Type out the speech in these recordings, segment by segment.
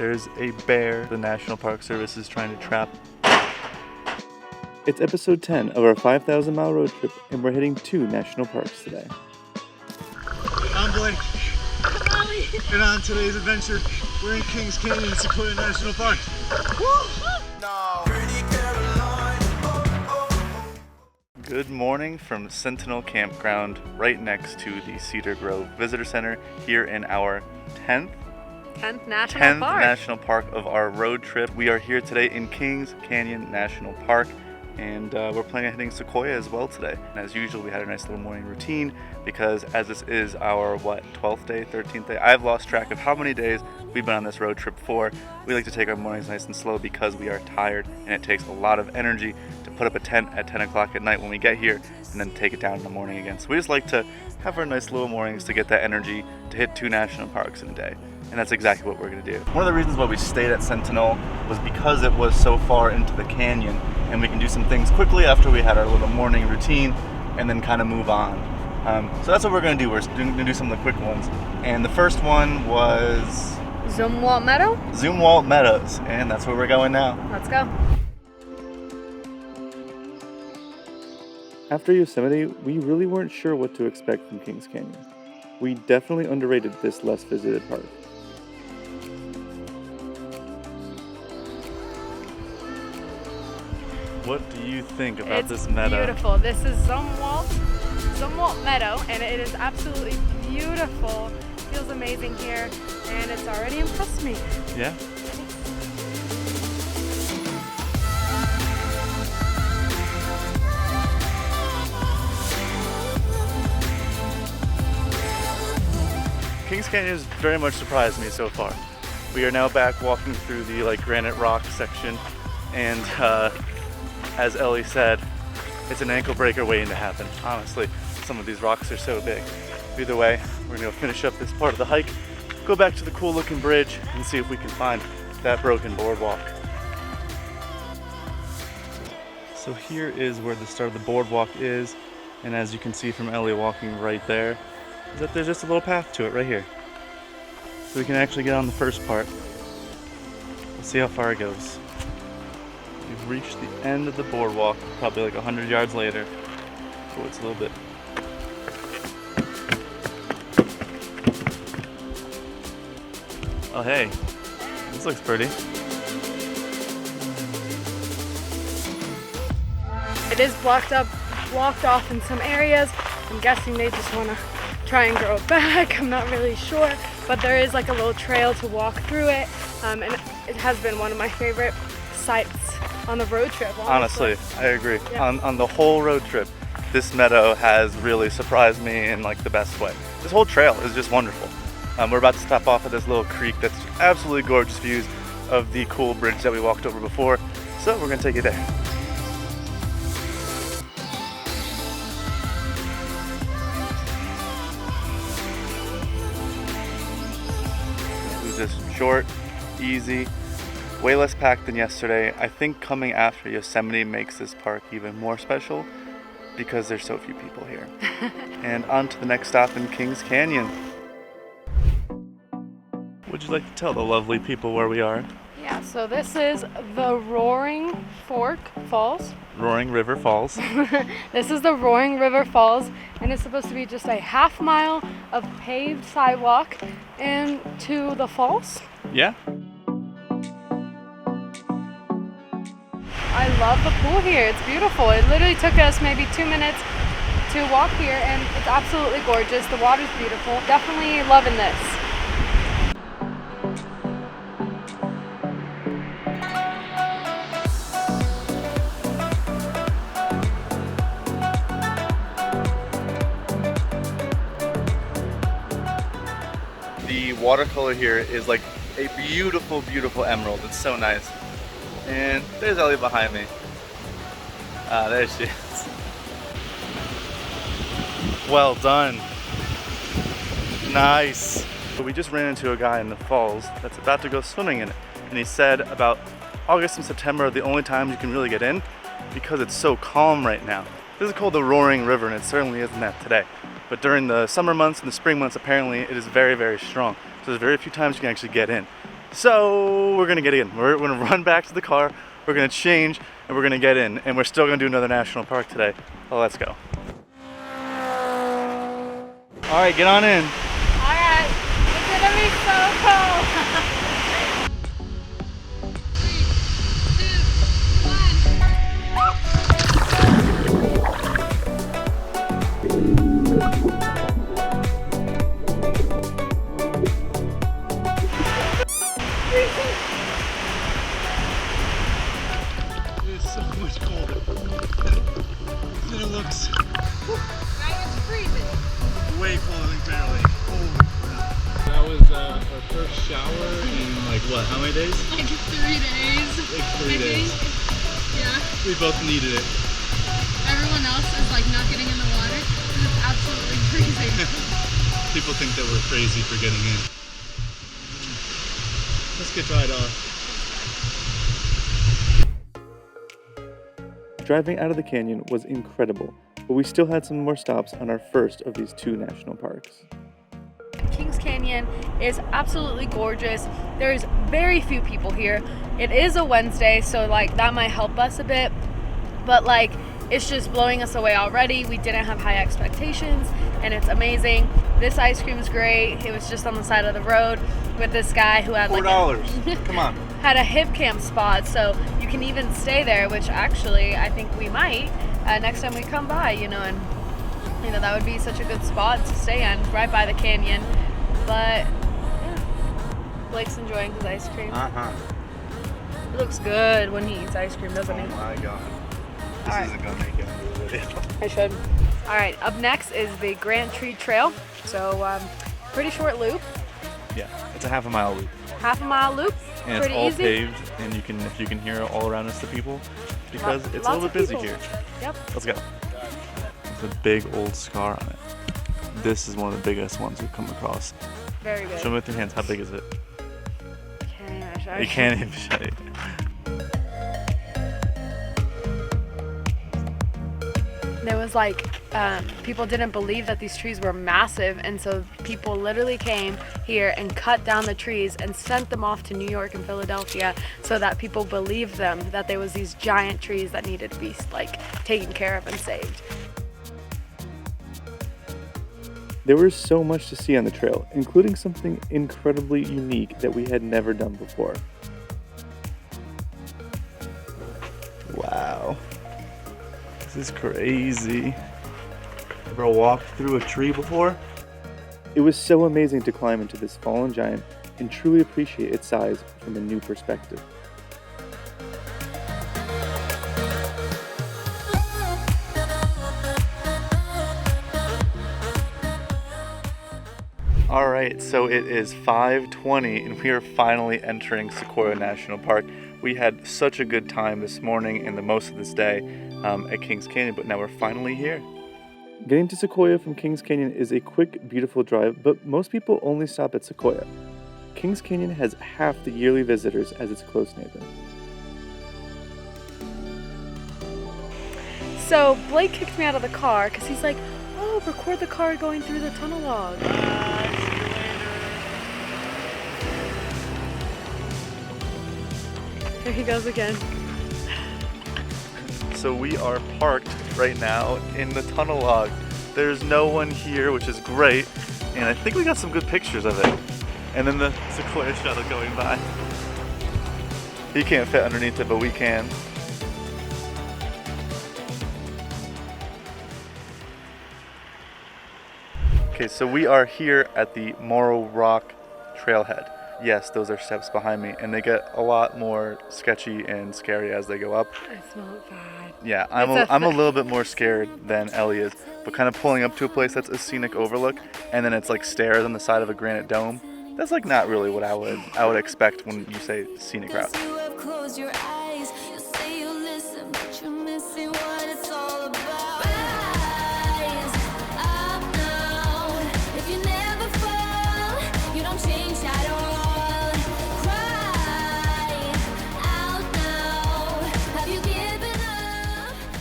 There's a bear the National Park Service is trying to trap. It's episode 10 of our 5,000-mile road trip, and we're hitting 2 national parks today. I'm Blake. And on today's adventure, we're in Kings Canyon and Sequoia National Park. Good morning from Sentinel Campground, right next to the Cedar Grove Visitor Center, here in our 10th national park of our road trip. We are here today in Kings Canyon National Park, and we're planning on hitting Sequoia as well today. And as usual, we had a nice little morning routine because as this is our 12th day, 13th day, I've lost track of how many days we've been on this road trip for. We like to take our mornings nice and slow because we are tired, and it takes a lot of energy to put up a tent at 10 o'clock at night when we get here and then take it down in the morning again. So we just like to have our nice little mornings to get that energy to hit 2 national parks in a day. And that's exactly what we're going to do. One of the reasons why we stayed at Sentinel was because it was so far into the canyon, and we can do some things quickly after we had our little morning routine and then kind of move on. So that's what we're going to do. We're going to do some of the quick ones. And the first one was Zumwalt Meadow? Zumwalt Meadows, and that's where we're going now. Let's go. After Yosemite, we really weren't sure what to expect from Kings Canyon. We definitely underrated this less visited park. What do you think about this meadow? It's beautiful. This is Zumwalt Meadow, and it is absolutely beautiful. Feels amazing here, and it's already impressed me. Yeah? Kings Canyon has very much surprised me so far. We are now back walking through the granite rock section, and as Ellie said, it's an ankle breaker waiting to happen. Honestly, some of these rocks are so big. Either way, we're gonna go finish up this part of the hike, go back to the cool looking bridge, and see if we can find that broken boardwalk. So here is where the start of the boardwalk is, and as you can see from Ellie walking right there, is that there's just a little path to it right here. So we can actually get on the first part. We'll see how far it goes. We've reached the end of the boardwalk, probably 100 yards later. Oh, it's a little bit. Oh hey, this looks pretty. It is blocked off in some areas. I'm guessing they just want to try and grow it back. I'm not really sure, but there is a little trail to walk through it, and it has been one of my favorite sites on the road trip. Honestly, I agree. Yeah. On the whole road trip, this meadow has really surprised me in the best way. This whole trail is just wonderful. We're about to stop off at this little creek that's absolutely gorgeous views of the cool bridge that we walked over before, so we're gonna take you there. It was just short, easy, way less packed than yesterday. I think coming after Yosemite makes this park even more special because there's so few people here. And on to the next stop in Kings Canyon. Would you like to tell the lovely people where we are? Yeah, so this is the Roaring Falls. Roaring River Falls. This is the Roaring River Falls, and it's supposed to be just a half mile of paved sidewalk and to the falls. Yeah? I love the pool here. It's beautiful. It literally took us maybe 2 minutes to walk here, and it's absolutely gorgeous. The water's beautiful. Definitely loving this. The watercolor here is a beautiful, beautiful emerald. It's so nice. And there's Ellie behind me. Ah, there she is. Well done. Nice. But we just ran into a guy in the falls that's about to go swimming in it. And he said about August and September are the only times you can really get in because it's so calm right now. This is called the Roaring River, and it certainly isn't that today. But during the summer months and the spring months, apparently it is very, very strong. So there's very few times you can actually get in. So we're gonna get in. We're gonna run back to the car, we're gonna change, and we're gonna get in. And we're still gonna do another national park today. Well, let's go. All right, get on in. All right, it's gonna be so cold. 3, 2, 1. It is so much colder than it looks. It's freezing. Way colder than barely. Holy crap. That was our first shower in like what, how many days? Like 3 days. Like 3 days. Yeah. We both needed it. Everyone else is like not getting in the water because it's absolutely freezing. People think that we're crazy for getting in. Let's get dried off. Driving out of the canyon was incredible, but we still had some more stops on our first of these 2 national parks. Kings Canyon is absolutely gorgeous. There's very few people here. It is a Wednesday, so like that might help us a bit, but like it's just blowing us away already. We didn't have high expectations and it's amazing. This ice cream is great. It was just on the side of the road with this guy who had like $4. Come on. had a hip camp spot, so you can even stay there, which actually I think we might next time we come by, you know, and you know that would be such a good spot to stay in, right by the canyon. But yeah, Blake's enjoying his ice cream. It looks good when he eats ice cream, doesn't he? Oh my god. This isn't gonna make it into the video. I should. All right, up next is the Grant Tree Trail. So pretty short loop. Yeah, it's a half a mile loop. Half a mile loop. And pretty it's all easy. paved, and you can hear all around us the people because it's a little bit busy here. Yep. Let's go. It's a big old scar on it. This is one of the biggest ones we've come across. Very good. Show me with your hands. How big is it? You can't even show You can't even show it. There was like, people didn't believe that these trees were massive, and so people literally came here and cut down the trees and sent them off to New York and Philadelphia so that people believed them that there was these giant trees that needed to be like taken care of and saved. There was so much to see on the trail, including something incredibly unique that we had never done before. Wow. This is crazy. Ever walked through a tree before? It was so amazing to climb into this fallen giant and truly appreciate its size from a new perspective. Alright, so it is 5:20 and we are finally entering Sequoia National Park. We had such a good time this morning and the most of this day at Kings Canyon, but now we're finally here. Getting to Sequoia from Kings Canyon is a quick, beautiful drive, but most people only stop at Sequoia. Kings Canyon has half the yearly visitors as its close neighbor. So Blake kicked me out of the car because he's like, oh, record the car going through the tunnel log. There he goes again. So we are parked right now in the tunnel log. There's no one here, which is great, and I think we got some good pictures of it. And then the Sequoia shuttle going by. He can't fit underneath it, but we can. Okay, so we are here at the Moro Rock Trailhead. Yes, those are steps behind me, and they get a lot more sketchy and scary as they go up. I smell it bad. Yeah, I'm a little bit more scared than Ellie is, but kind of pulling up to a place that's a scenic overlook, and then it's like stairs on the side of a granite dome. That's like not really what I would expect when you say scenic route.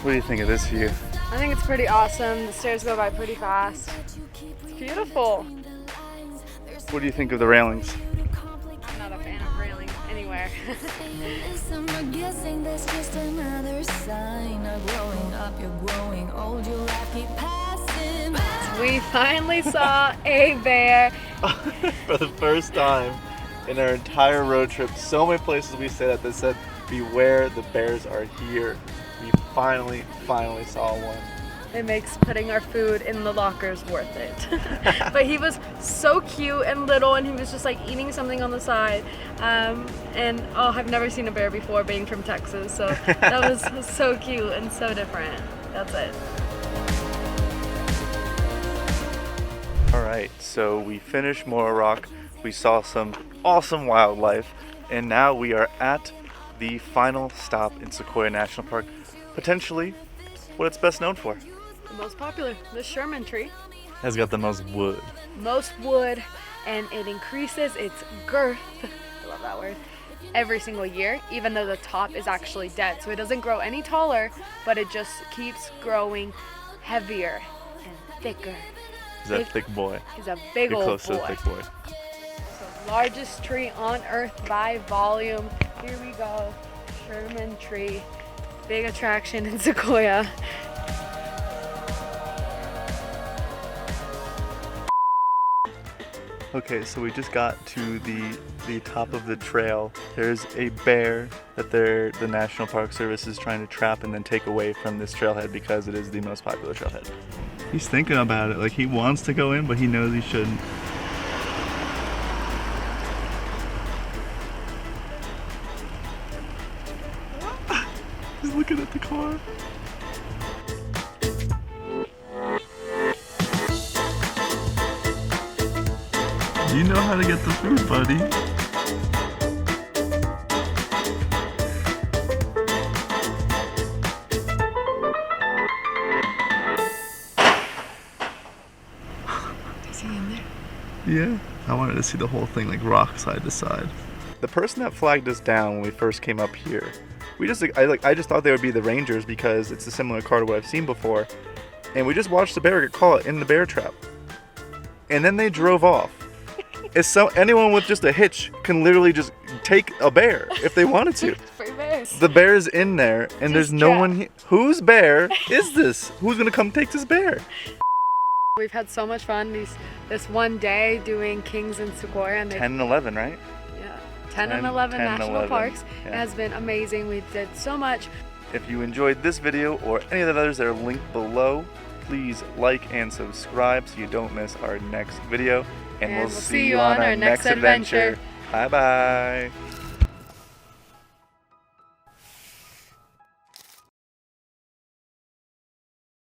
What do you think of this view? I think it's pretty awesome. The stairs go by pretty fast. It's beautiful. What do you think of the railings? I'm not a fan of I'm guessing that's just another sign of growing up. You're growing old, your life keep passing by. We finally saw a bear. For the first time in our entire road trip. So many places we stayed at that said, beware, the bears are here. We finally saw one. It makes putting our food in the lockers worth it. But he was so cute and little, and he was just like eating something on the side. And oh, I've never seen a bear before being from Texas, so that was so cute and so different. That's it. Alright, so we finished Moro Rock, we saw some awesome wildlife, and now we are at the final stop in Sequoia National Park. Potentially what it's best known for. The most popular, the Sherman tree. Has got the most wood. Most wood, and it increases its girth, I love that word, every single year, even though the top is actually dead. So it doesn't grow any taller, but it just keeps growing heavier and thicker. Is that thick boy? He's a big You're old close boy. to the thick boy. So largest tree on earth by volume. Here we go, Sherman tree. Big attraction in Sequoia. Okay, so we just got to the top of the trail. There's a bear that the National Park Service is trying to trap and then take away from this trailhead because it is the most popular trailhead. He's thinking about it, like he wants to go in, but he knows he shouldn't. He's looking at the car. You know how to get the food, buddy. Is he in there? Yeah. I wanted to see the whole thing, like rock side to side. The person that flagged us down when we first came up here, I just thought they would be the rangers because it's a similar car to what I've seen before, and we just watched the bear get caught in the bear trap, and then they drove off. Anyone with just a hitch can literally just take a bear if they wanted to. Free bears. The bear's in there, and there's no one here. Whose bear is this? Who's gonna come take this bear? We've had so much fun this one day doing Kings in Sequoia. And 10 and 11, right? Yeah, 10 and 11 national 11. parks. Yeah. It has been amazing. We did so much. If you enjoyed this video or any of the others that are linked below, please like and subscribe so you don't miss our next video. And we'll see you on our next adventure. Bye bye.